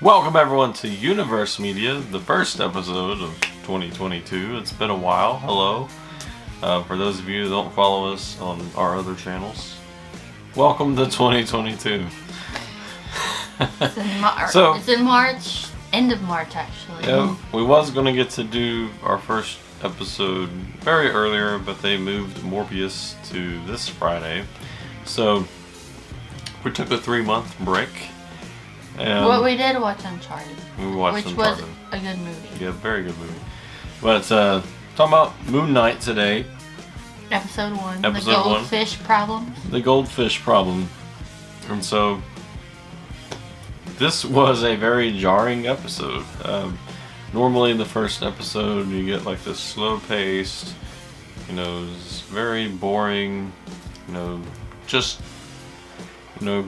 Welcome everyone to Universe Media, the first episode of 2022. It's been a while. Hello. For those of you who don't follow us on our other channels, welcome to 2022. It's in March, end of March actually. Yeah, we was going to get to do our first episode very earlier, but they moved Morbius to this Friday. So we took a 3-month break. And what we did watch Uncharted. We watched which Uncharted. was a good movie. Yeah, very good movie. But talking about Moon Knight today. Episode 1. Episode the goldfish problem. The goldfish problem. And so this was a very jarring episode. Normally the first episode you get like this slow paced, it's very boring, just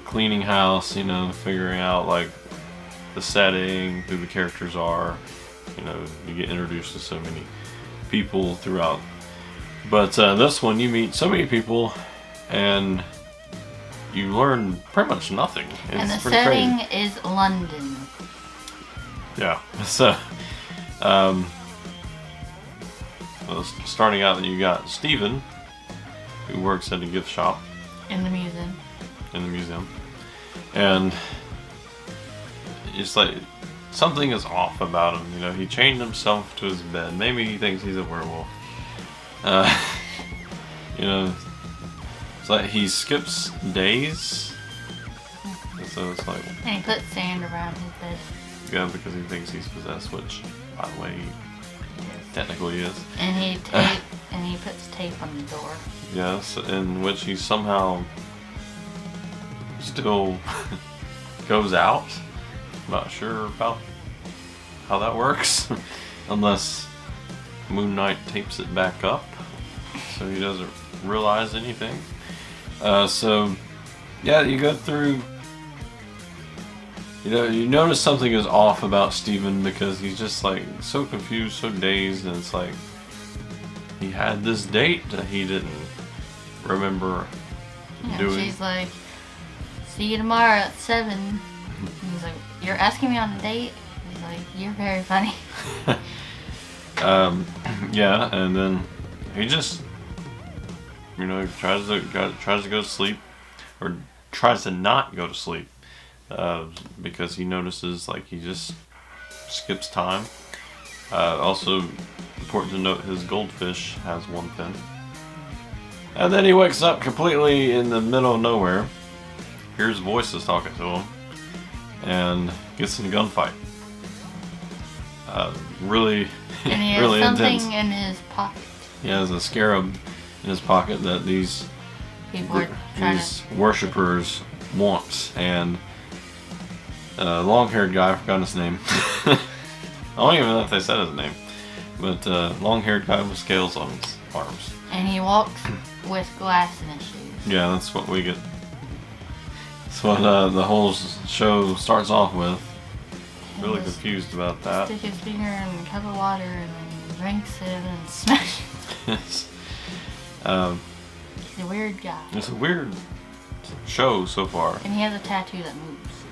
cleaning house, figuring out like the setting, who the characters are. You get introduced to so many people throughout. But this one, you meet so many people, and you learn pretty much nothing. And the setting is London. Yeah. So, starting out, you got Steven, who works at a gift shop. In the museum. And it's like something is off about him. He chained himself to his bed. Maybe he thinks he's a werewolf. It's like he skips days. And so it's like. And he puts sand around his bed. Yeah, because he thinks he's possessed, which, by the way, he technically is. And he puts tape on the door. Yes, in which he somehow still goes out. Not sure about how that works, unless Moon Knight tapes it back up, so he doesn't realize anything. So, yeah, you go through. You notice something is off about Steven because he's just like so confused, so dazed, and it's like he had this date that he didn't remember doing. She's like, "See you tomorrow at 7." And he's like, "You're asking me on a date?" He's like, "You're very funny." Yeah, and then he just, tries to go to sleep, or tries to not go to sleep, because he notices like he just skips time. Also, important to note, his goldfish has one fin. And then he wakes up completely in the middle of nowhere. Hears voices talking to him, and gets in a gunfight. Really, and he has really something intense. in his pocket. He has a scarab in his pocket that these worshippers want, and long-haired guy, I forgot his name. I don't even know if they said his name, but long-haired guy with scales on his arms. And he walks with glass in his shoes. Yeah, that's what we get. That's what the whole show starts off with. Really confused about that. Stick his finger in a cup of water and then drinks it and smash it. Yes. He's a weird guy. It's a weird show so far. And he has a tattoo that moves.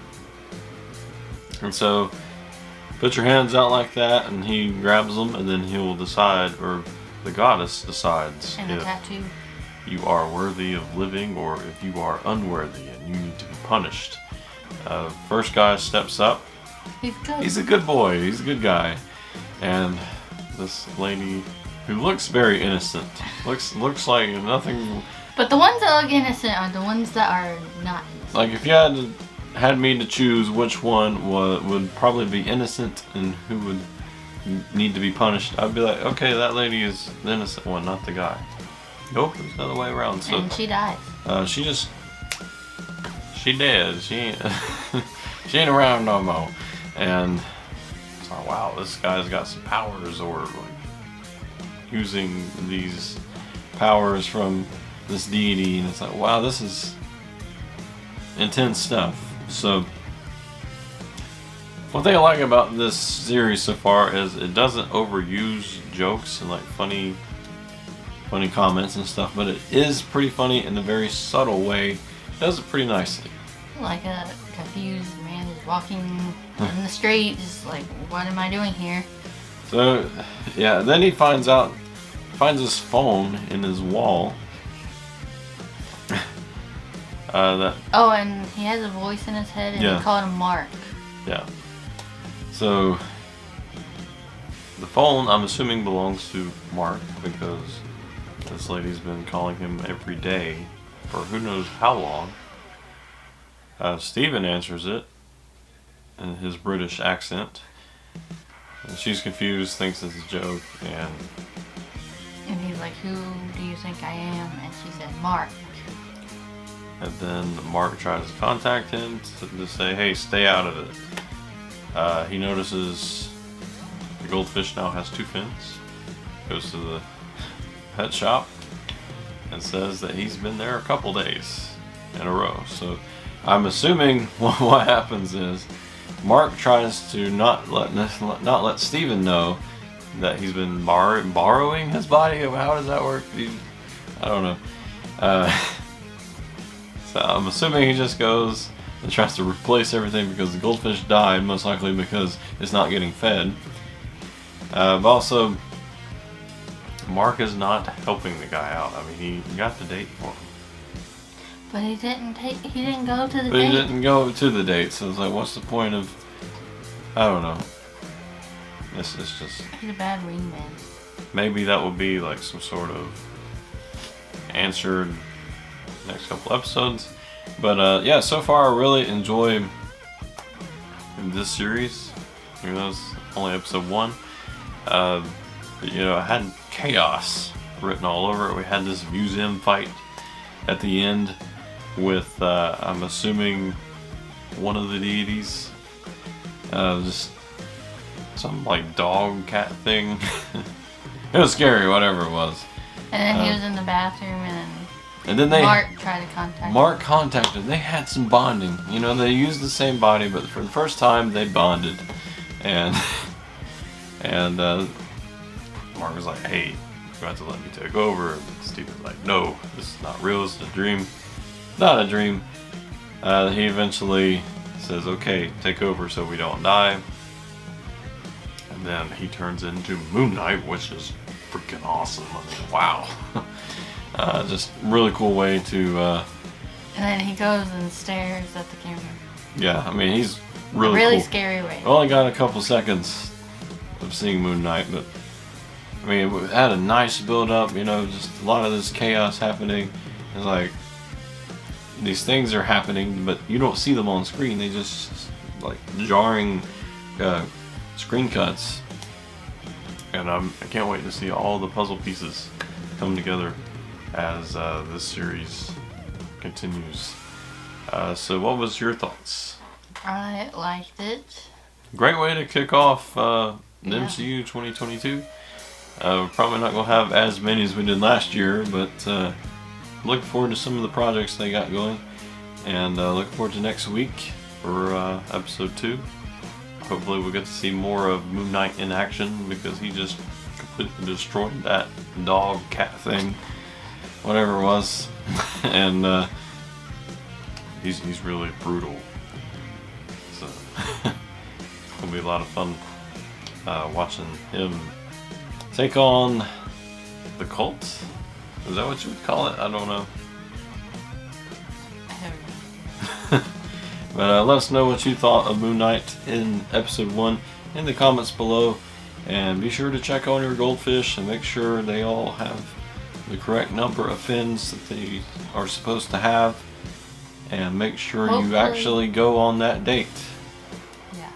And so, put your hands out like that, and he grabs them, and then he will decide, or the goddess decides, and if tattoo. you are worthy of living or if you are unworthy and you need to be punished. First guy steps up. He's good. He's a good boy. He's a good guy. And this lady, who looks very innocent, looks like nothing. But the ones that look innocent are the ones that are not innocent. Like if you had me to choose which one would probably be innocent and who would need to be punished, I'd be like, okay, that lady is the innocent one, not the guy. Nope, there's another way around. So and she dies. She dead. She ain't around no more. And it's like, wow, this guy's got some powers, or like using these powers from this deity, and it's like, wow, this is intense stuff. So one thing I like about this series so far is it doesn't overuse jokes and like funny comments and stuff, but it is pretty funny in a very subtle way. It does it pretty nicely. Like a confused man is walking in the street, just like, what am I doing here? So, yeah, then he finds his phone in his wall. Oh, and he has a voice in his head, and he called him Mark. Yeah. So, the phone, I'm assuming, belongs to Mark because this lady's been calling him every day for who knows how long. Steven answers it in his British accent. And she's confused, thinks it's a joke, and he's like, who do you think I am? And she said, Mark. And then Mark tries to contact him to say, hey, stay out of it. He notices the goldfish now has 2 fins. Goes to the pet shop and says that he's been there a couple days in a row. So I'm assuming what happens is Mark tries to not let Steven know that he's been borrowing his body. How does that work? I don't know. So I'm assuming he just goes and tries to replace everything because the goldfish died, most likely because it's not getting fed. But also, Mark is not helping the guy out. I mean, he got the date for him. But he didn't go to the date. But he didn't go to the date, so it's like, what's the point of... I don't know. It's just... He's a bad wingman. Maybe that will be like some sort of answered next couple episodes. But yeah, so far I really enjoy this series. Even though it's only episode 1. You know, I had chaos written all over it. We had this museum fight at the end with, I'm assuming, one of the deities. Just some like dog cat thing. It was scary, whatever it was. And then he was in the bathroom, and then Mark tried to contact him. Mark contacted. They had some bonding. You know, they used the same body, but for the first time they bonded. And Mark was like, "Hey, you have to let me take over." And Steve was like, "No, this is not real. This is a dream." Not a dream. He eventually says, "Okay, take over so we don't die." And then he turns into Moon Knight, which is freaking awesome. I mean, wow. Just really cool way to... and then he goes and stares at the camera. Yeah, I mean, he's a really cool. Scary way. We only got a couple seconds of seeing Moon Knight, but I mean, it had a nice build up, you know, just a lot of this chaos happening. It's like, these things are happening, but you don't see them on screen. They just, like, jarring screen cuts. And I can't wait to see all the puzzle pieces come together as this series continues. So what was your thoughts? I liked it. Great way to kick off the MCU 2022. We're probably not going to have as many as we did last year, but looking forward to some of the projects they got going. And looking forward to next week for episode 2. Hopefully we'll get to see more of Moon Knight in action, because he just completely destroyed that dog cat thing, whatever it was. And he's really brutal. So it's gonna be a lot of fun watching him take on the cult. Is that what you would call it? I don't know. But let us know what you thought of Moon Knight in episode 1 in the comments below. And be sure to check on your goldfish and make sure they all have the correct number of fins that they are supposed to have. And make sure you actually go on that date. Yeah.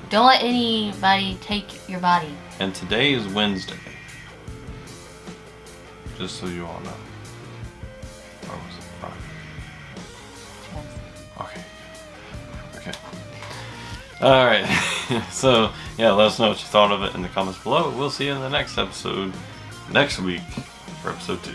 Don't let anybody take your body. And today is Wednesday. Just so you all know. Or was it Friday? Okay. Okay. Alright. So, yeah, let us know what you thought of it in the comments below. We'll see you in the next episode next week for episode 2.